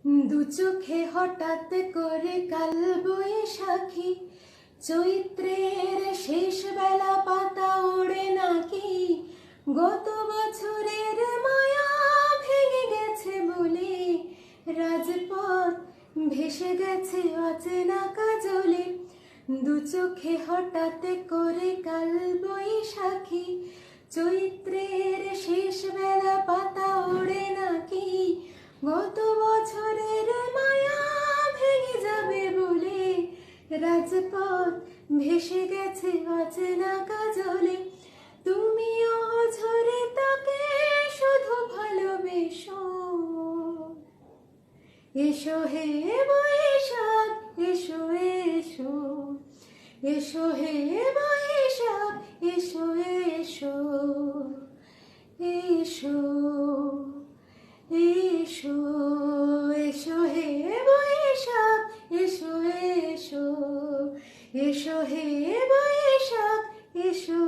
দু চোখে হঠাৎ করে কাল বৈশাখী, চৈত্রের শেষ বেলা পাতা ওড়ে নাকি, গত বছরের মায়া ভেঙে গেছে বলে রাজপথ ভেসে গেছে অচেনা কাজলে। দু চোখে হঠাৎ করে কাল বৈশাখী, চৈত্রের শেষ বেলা পাতা ওড়ে নাকি, গত বছরের মায়া ভেঙে যাবে বলে রাজপথ ভেসে গেছে অচেনা কাজলে। তুমিও ঝরে তাকে শুধু ভালোবেসো, এসো হে বৈশাখ এসো এসো, এসো হে বৈশাখ এসো এসো, এসো এসো, এসো হে বৈশাখ এসো এসো, এসো হে বৈশাখ এসো